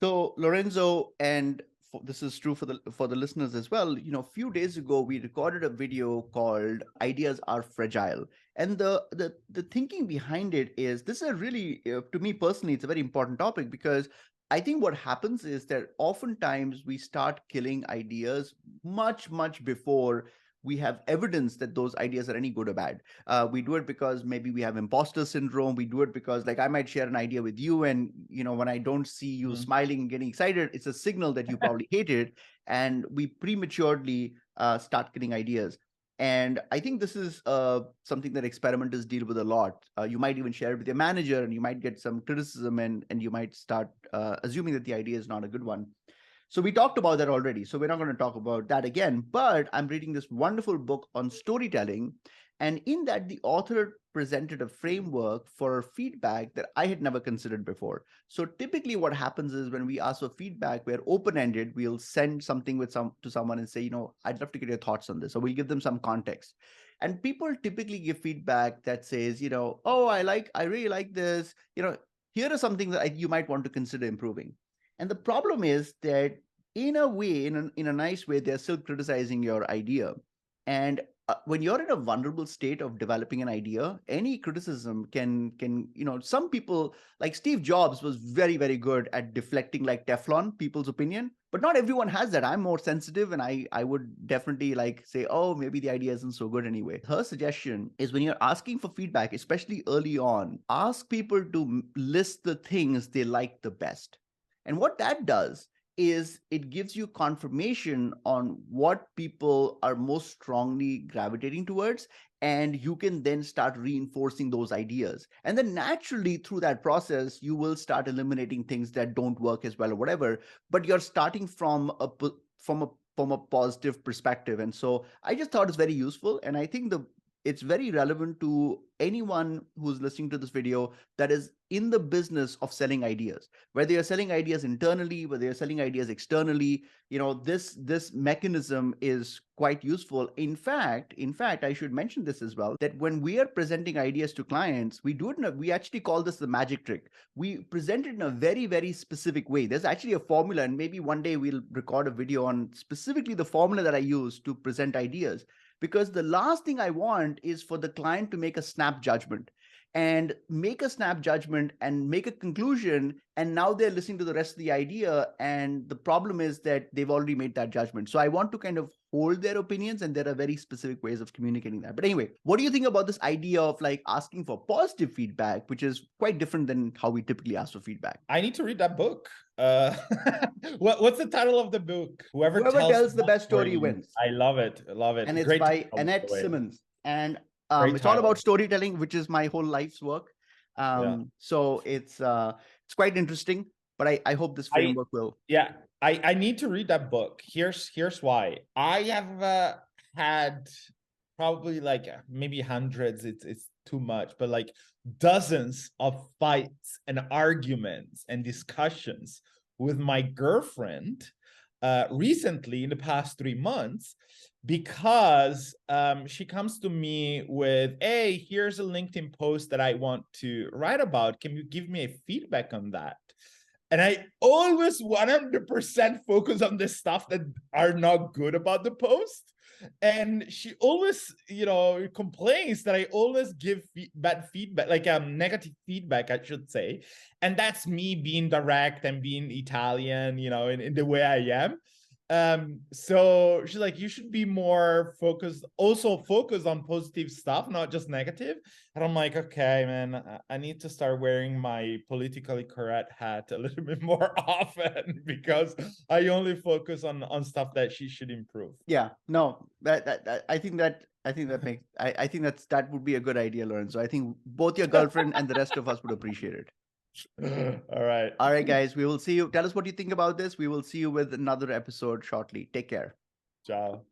So Lorenzo, and this is true for the listeners as well. A few days ago we recorded a video called "Ideas Are Fragile," and the thinking behind it is this is a really, to me personally, it's a very important topic because I think what happens is that oftentimes we start killing ideas much before we have evidence that those ideas are any good or bad. We do it because maybe we have imposter syndrome. We do it because, like, I might share an idea with you, and when I don't see you Mhm. smiling and getting excited, it's a signal that you probably hate it, and we prematurely start getting ideas. And I think this is something that experimenters deal with a lot. You might even share it with your manager, and you might get some criticism, and you might start assuming that the idea is not a good one. So we talked about that already. So we're not going to talk about that again. But I'm reading this wonderful book on storytelling. And in that, the author presented a framework for feedback that I had never considered before. So typically what happens is when we ask for feedback, we're open-ended. We'll send something to someone and say, I'd love to get your thoughts on this. So we'll give them some context. And people typically give feedback that says, oh, I really like this. Here are something that you might want to consider improving. And the problem is that in a way, in a nice way, they're still criticizing your idea. And when you're in a vulnerable state of developing an idea, any criticism can some people, like Steve Jobs, was very good at deflecting like Teflon people's opinion, but not everyone has that. I'm more sensitive, and I would definitely like say, oh, maybe the idea isn't so good anyway. Her suggestion is when you're asking for feedback, especially early on, ask people to list the things they like the best. And what that does is it gives you confirmation on what people are most strongly gravitating towards, and you can then start reinforcing those ideas. And then naturally through that process, you will start eliminating things that don't work as well or whatever, but you're starting from a positive perspective. And so I just thought it's very useful, and I think it's very relevant to anyone who's listening to this video that is in the business of selling ideas, whether you're selling ideas internally, whether you're selling ideas externally. This mechanism is quite useful. In fact, I should mention this as well, that when we are presenting ideas to clients, we actually call this the magic trick. We present it in a very specific way. There's actually a formula, and maybe one day we'll record a video on specifically the formula that I use to present ideas, because the last thing I want is for the client to make a snap judgment and make a conclusion, and now they're listening to the rest of the idea, and the problem is that they've already made that judgment. So I want to kind of hold their opinions, and there are very specific ways of communicating that. But anyway, what do you think about this idea of like asking for positive feedback, which is quite different than how we typically ask for feedback? I need to read that book. Uh, what's the title of the book? Whoever Whoever tells the tells the best best story story. wins. I love it. I love And it. it's Great by title, by Annette the way. Simmons. And Great it's all about title. storytelling, which is my whole life's work. Yeah. So it's quite interesting, but I hope this I framework will. yeah. I need to read that book. Here's why. I have had probably like maybe hundreds. It's too much, but like dozens of fights and arguments and discussions with my girlfriend recently in the past 3 months, because she comes to me with, hey, here's a LinkedIn post that I want to write about. Can you give me a feedback on that? And I always 100% focus on the stuff that are not good about the post. And she always, complains that I always give bad feedback, like negative feedback, I should say. And that's me being direct and being Italian, in the way I am. So she's like, you should be more focused, also focus on positive stuff, not just negative. And I'm like, okay, man, I need to start wearing my politically correct hat a little bit more often, because I only focus on stuff that she should improve. Yeah, no, that I think that makes I think that would be a good idea, Lauren. So I think both your girlfriend and the rest of us would appreciate it. All right. All right, guys, we will see you. Tell us what you think about this. We will see you with another episode shortly. Take care. Ciao.